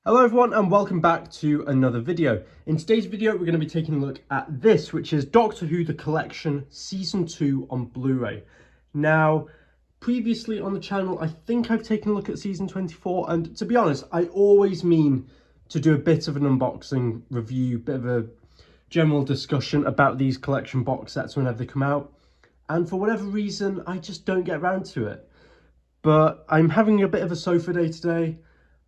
Hello everyone and welcome back to another video. In today's video we're going to be taking a look at this, which is Doctor Who The Collection Season 2 on Blu-ray. Now, previously on the channel I think I've taken a look at Season 24, and to be honest I always mean to do a bit of an unboxing review, bit of a general discussion about these collection box sets whenever they come out, and for whatever reason I just don't get around to it. But I'm having a bit of a sofa day today.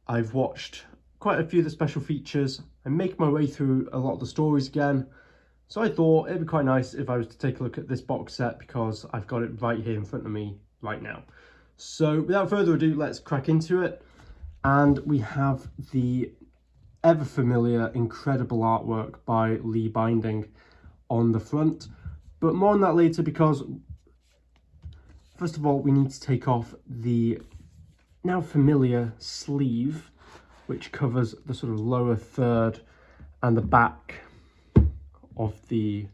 I've watched quite a few of the special features. I'm making my way through a lot of the stories again. So I thought it'd be quite nice if I was to take a look at this box set because I've got it right here in front of me right now. So without further ado, let's crack into it. And we have the ever familiar, incredible artwork by Lee Binding on the front. But more on that later, because first of all, we need to take off the now familiar sleeve, which covers the sort of lower third and the back of the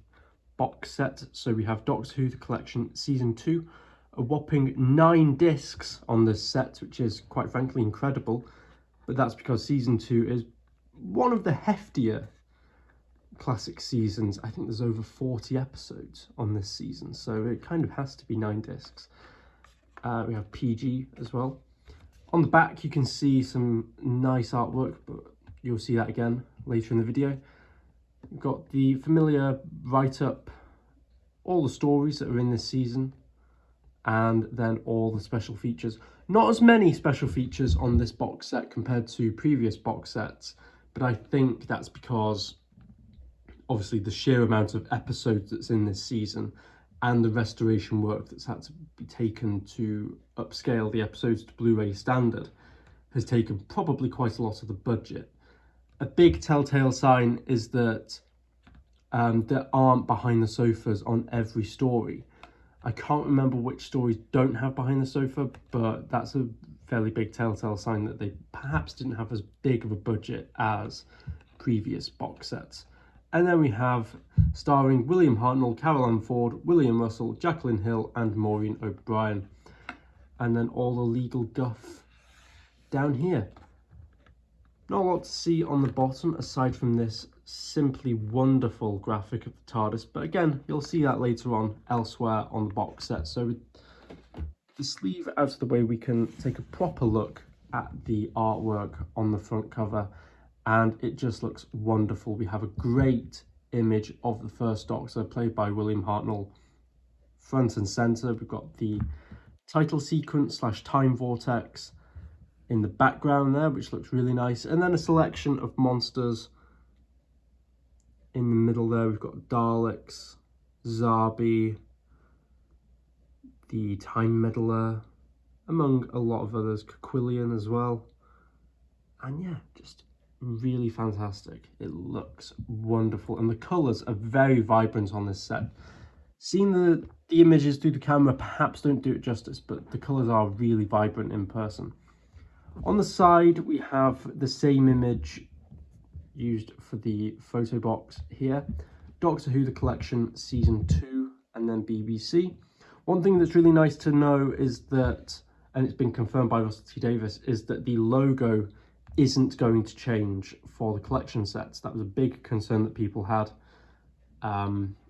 box set. So we have Doctor Who The Collection Season 2, a whopping 9 discs on this set, which is quite frankly incredible. But that's because Season 2 is one of the heftier classic seasons. I think there's over 40 episodes on this season, so it kind of has to be 9 discs. We have PG as well. On the back, you can see some nice artwork, but you'll see that again later in the video. We've got the familiar write-up, all the stories that are in this season, and then all the special features. Not as many special features on this box set compared to previous box sets, but I think that's because obviously the sheer amount of episodes that's in this season and the restoration work that's had to be taken to upscale the episodes to Blu-ray standard has taken probably quite a lot of the budget. A big telltale sign is that there aren't behind the sofas on every story. I can't remember which stories don't have behind the sofa, but that's a fairly big telltale sign that they perhaps didn't have as big of a budget as previous box sets. And then we have starring William Hartnell, Carol Ann Ford, William Russell, Jacqueline Hill and Maureen O'Brien. And then all the legal guff down here. Not a lot to see on the bottom aside from this simply wonderful graphic of the TARDIS, but again you'll see that later on elsewhere on the box set. So with the sleeve out of the way, we can take a proper look at the artwork on the front cover, and it just looks wonderful. We have a great image of the first Doctor, played by William Hartnell, front and centre. We've got the title sequence / time vortex in the background there, which looks really nice, and then a selection of monsters in the middle there. We've got Daleks, Zarbi, the Time Meddler, among a lot of others, Quillian as well. And yeah, just really fantastic. It looks wonderful, and the colours are very vibrant on this set. Seeing the images through the camera perhaps don't do it justice, but the colours are really vibrant in person. On the side we have the same image used for the photo box here, Doctor Who The Collection Season 2 and then BBC. One thing that's really nice to know is that, and it's been confirmed by Russell T Davies, is that the logo isn't going to change for the collection sets. That was a big concern that people had,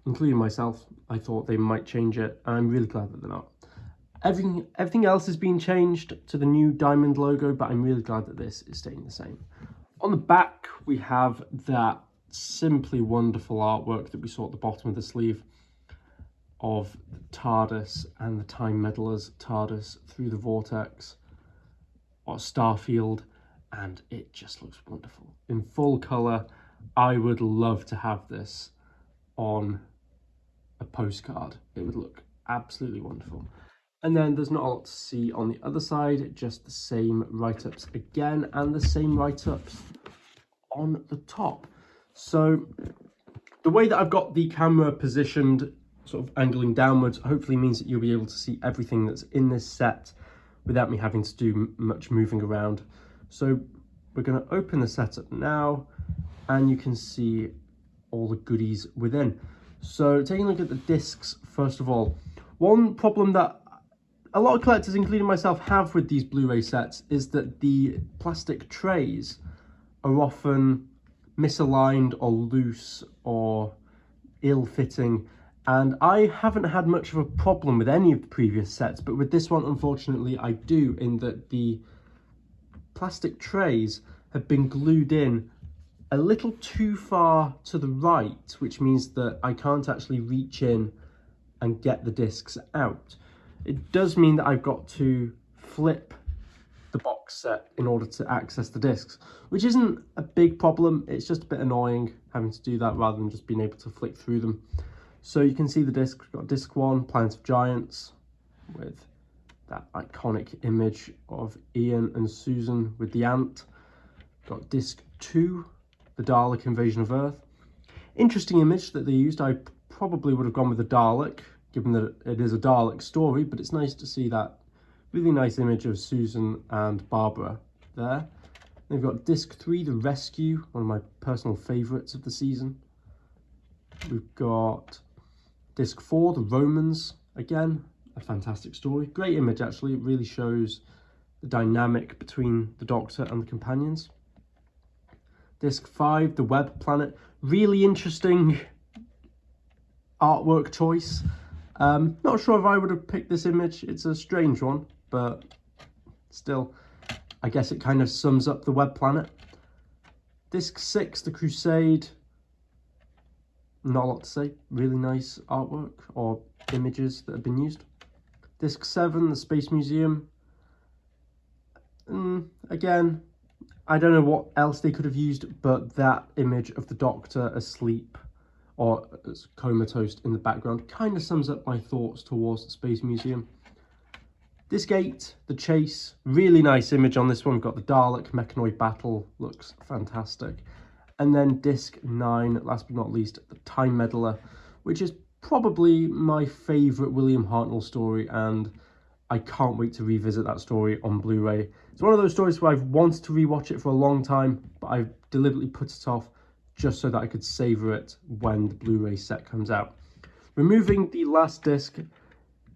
including myself. I thought they might change it, and I'm really glad that they're not. Everything else has been changed to the new diamond logo, but I'm really glad that this is staying the same. On the back, we have that simply wonderful artwork that we saw at the bottom of the sleeve of the TARDIS and the Time Meddler's TARDIS through the vortex, or Starfield. And it just looks wonderful in full colour. I would love to have this on a postcard. It would look absolutely wonderful. And then there's not a lot to see on the other side, just the same write-ups again, and the same write-ups on the top. So the way that I've got the camera positioned, sort of angling downwards, hopefully means that you'll be able to see everything that's in this set without me having to do much moving around. So we're going to open the setup now, and you can see all the goodies within. So taking a look at the discs, first of all, one problem that a lot of collectors, including myself, have with these Blu-ray sets is that the plastic trays are often misaligned or loose or ill-fitting, and I haven't had much of a problem with any of the previous sets, but with this one unfortunately I do, in that the plastic trays have been glued in a little too far to the right, which means that I can't actually reach in and get the discs out. It does mean that I've got to flip the box set in order to access the discs, which isn't a big problem. It's just a bit annoying having to do that rather than just being able to flick through them. So you can see the disc. We've got disc 1, Planet of Giants, with that iconic image of Ian and Susan with the ant. Got disc 2, the Dalek Invasion of Earth. Interesting image that they used. I probably would have gone with the Dalek, given that it is a Dalek story, but it's nice to see that really nice image of Susan and Barbara there. They've got disc 3, The Rescue, one of my personal favourites of the season. We've got disc 4, The Romans, again, a fantastic story. Great image actually, it really shows the dynamic between the Doctor and the companions. Disc 5, The Web Planet, really interesting artwork choice. Not sure if I would have picked this image, it's a strange one, but still, I guess it kind of sums up the Web Planet. Disc 6, The Crusade, not a lot to say, really nice artwork or images that have been used. Disc 7, The Space Museum, again, I don't know what else they could have used, but that image of the Doctor asleep or as comatose in the background kind of sums up my thoughts towards the Space Museum. Disc 8, The Chase, really nice image on this one. We've got the Dalek Mechanoid battle, looks fantastic. And then disc 9, last but not least, The Time Meddler, which is probably my favourite William Hartnell story, and I can't wait to revisit that story on Blu-ray. It's one of those stories where I've wanted to rewatch it for a long time, but I've deliberately put it off just so that I could savour it when the Blu-ray set comes out. Removing the last disc,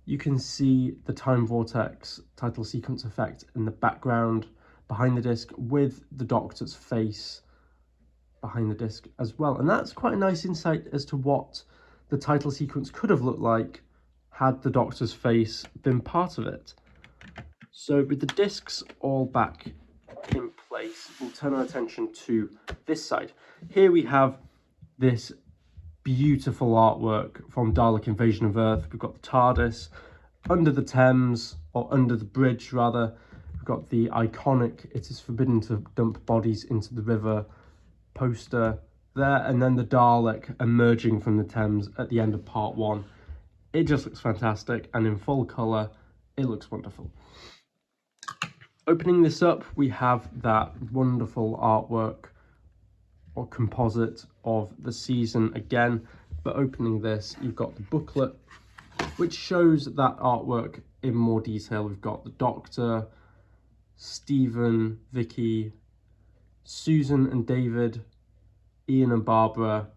you can see the Time Vortex title sequence effect in the background behind the disc, with the Doctor's face behind the disc as well. And that's quite a nice insight as to what the title sequence could have looked like had the Doctor's face been part of it. So with the discs all back in place, we'll turn our attention to this side. Here we have this beautiful artwork from Dalek Invasion of Earth. We've got the TARDIS under the Thames, or under the bridge rather. We've got the iconic "It is forbidden to dump bodies into the river" poster there, and then the Dalek emerging from the Thames at the end of part 1. It just looks fantastic, and in full colour, it looks wonderful. Opening this up, we have that wonderful artwork or composite of the season again, but opening this, you've got the booklet, which shows that artwork in more detail. We've got the Doctor, Stephen, Vicky, Susan and David, Ian and Barbara,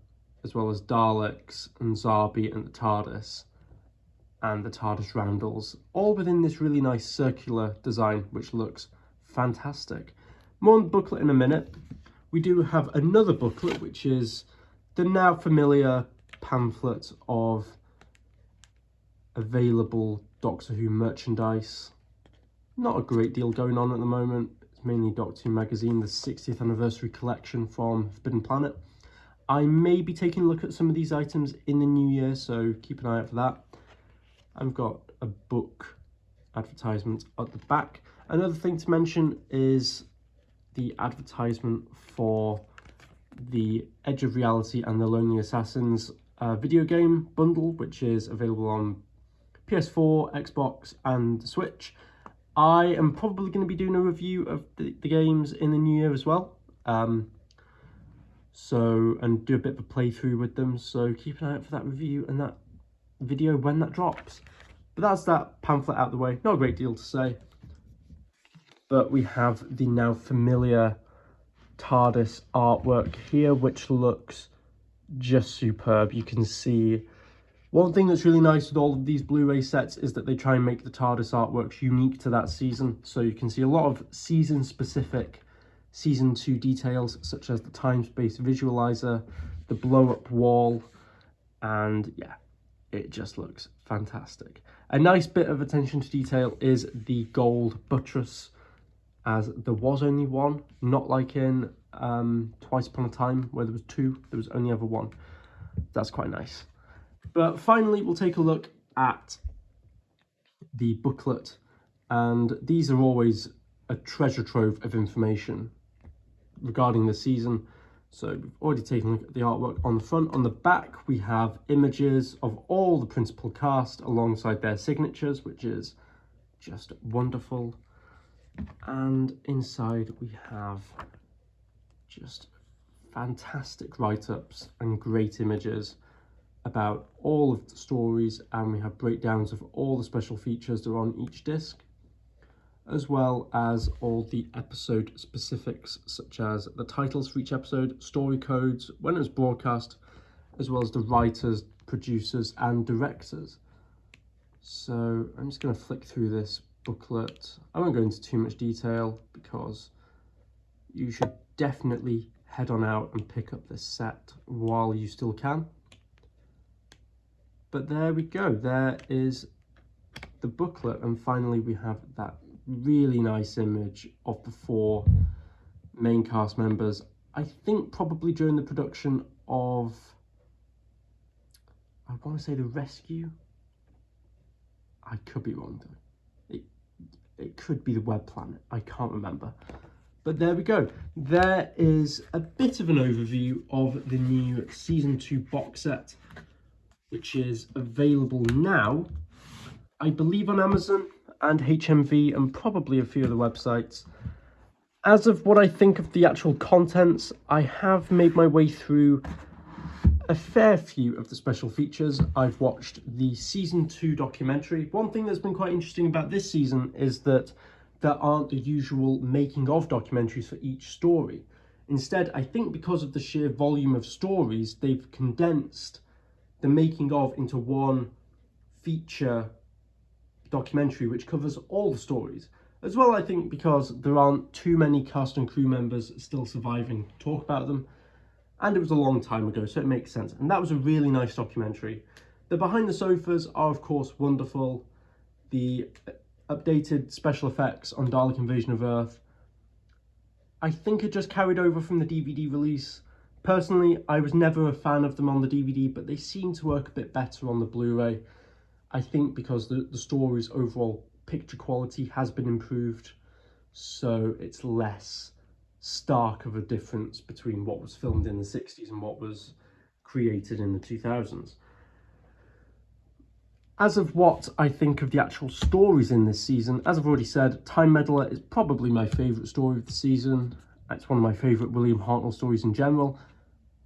as well as Daleks and Zarbi and the TARDIS, and the TARDIS roundels, all within this really nice circular design, which looks fantastic. More on the booklet in a minute. We do have another booklet, which is the now familiar pamphlet of available Doctor Who merchandise. Not a great deal going on at the moment. It's mainly Doctor Who magazine, the 60th anniversary collection from Forbidden Planet. I may be taking a look at some of these items in the new year, so keep an eye out for that. I've got a book advertisement at the back. Another thing to mention is the advertisement for the Edge of Reality and the Lonely Assassins video game bundle, which is available on PS4, Xbox and Switch. I am probably going to be doing a review of the games in the new year as well. And do a bit of a playthrough with them, so keep an eye out for that review and that video when that drops. But that's that pamphlet out the way. Not a great deal to say, but we have the now familiar TARDIS artwork here, which looks just superb. You can see one thing that's really nice with all of these Blu-ray sets is that they try and make the TARDIS artworks unique to that season. So you can see a lot of season specific season 2 details, such as the time-space visualizer, the blow-up wall, and yeah, it just looks fantastic. A nice bit of attention to detail is the gold buttress, as there was only one, not like in Twice Upon a Time where there was two, there was only ever one. That's quite nice. But finally, we'll take a look at the booklet, and these are always a treasure trove of information regarding the season. So we've already taken a look at the artwork on the front. On the back, we have images of all the principal cast alongside their signatures, which is just wonderful. And inside we have just fantastic write-ups and great images about all of the stories, and we have breakdowns of all the special features that are on each disc, as well as all the episode specifics, such as the titles for each episode, story codes, when it was broadcast, as well as the writers, producers, and directors. So I'm just going to flick through this booklet. I won't go into too much detail because you should definitely head on out and pick up this set while you still can. But there we go, there is the booklet, and finally we have that really nice image of the 4 main cast members. I think probably during the production of, I want to say, The Rescue. I could be wrong though. It could be The Web Planet, I can't remember. But there we go. There is a bit of an overview of the new season 2 box set, which is available now, I believe, on Amazon and HMV and probably a few other websites. As of what I think of the actual contents, I have made my way through a fair few of the special features. I've watched the season 2 documentary. One thing that's been quite interesting about this season is that there aren't the usual making of documentaries for each story. Instead, I think because of the sheer volume of stories, they've condensed the making of into one feature documentary which covers all the stories. As well, I think because there aren't too many cast and crew members still surviving to talk about them, and it was a long time ago, so it makes sense. And that was a really nice documentary. The behind the sofas are of course wonderful. The updated special effects on Dalek Invasion of Earth, I think, are just carried over from the DVD release. Personally, I was never a fan of them on the DVD, but they seem to work a bit better on the Blu-ray. I think because the story's overall picture quality has been improved, so it's less stark of a difference between what was filmed in the 60s and what was created in the 2000s. As of what I think of the actual stories in this season, as I've already said, Time Meddler is probably my favourite story of the season. It's one of my favourite William Hartnell stories in general.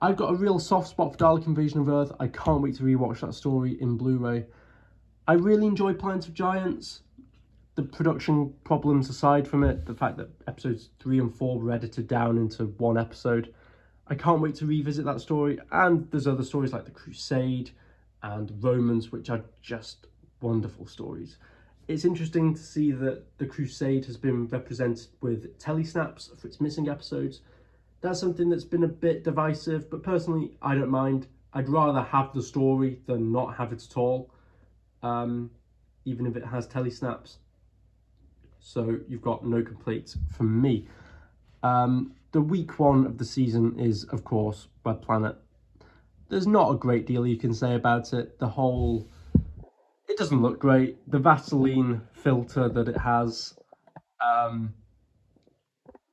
I've got a real soft spot for Dalek Invasion of Earth. I can't wait to rewatch that story in Blu-ray. I really enjoy Planet of Giants. The production problems aside from it, the fact that episodes 3 and 4 were edited down into one episode, I can't wait to revisit that story. And there's other stories like The Crusade and Romans, which are just wonderful stories. It's interesting to see that The Crusade has been represented with telesnaps for its missing episodes. That's something that's been a bit divisive, but personally, I don't mind. I'd rather have the story than not have it at all, even if it has telesnaps. So you've got no complaints from me. The week 1 of the season is, of course, Web Planet. There's not a great deal you can say about it. It doesn't look great. The Vaseline filter that it has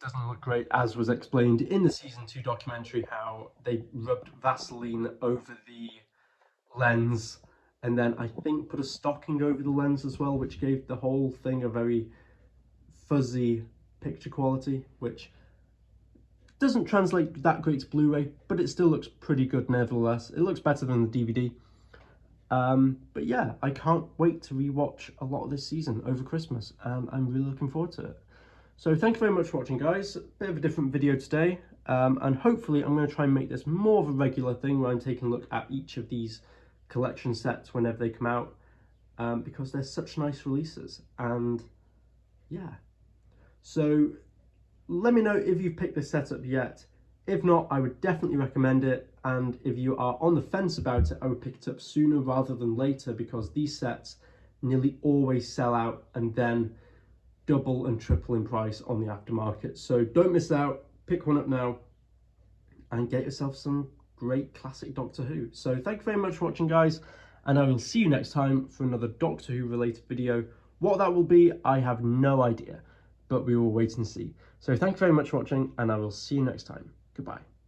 doesn't look great, as was explained in the season 2 documentary, how they rubbed Vaseline over the lens and then I think put a stocking over the lens as well, which gave the whole thing a very fuzzy picture quality, which doesn't translate that great to Blu-ray, but it still looks pretty good nevertheless. It looks better than the DVD. But yeah, I can't wait to rewatch a lot of this season over Christmas, and I'm really looking forward to it. So thank you very much for watching, guys. A bit of a different video today, and hopefully I'm going to try and make this more of a regular thing where I'm taking a look at each of these collection sets whenever they come out, because they're such nice releases. And yeah, so let me know if you've picked this set up yet. If not, I would definitely recommend it, and if you are on the fence about it, I would pick it up sooner rather than later, because these sets nearly always sell out and then double and triple in price on the aftermarket. So don't miss out, pick one up now and get yourself some great classic Doctor Who. So thank you very much for watching, guys, and I will see you next time for another Doctor Who related video. What that will be, I have no idea, but we will wait and see. So thank you very much for watching, and I will see you next time. Goodbye.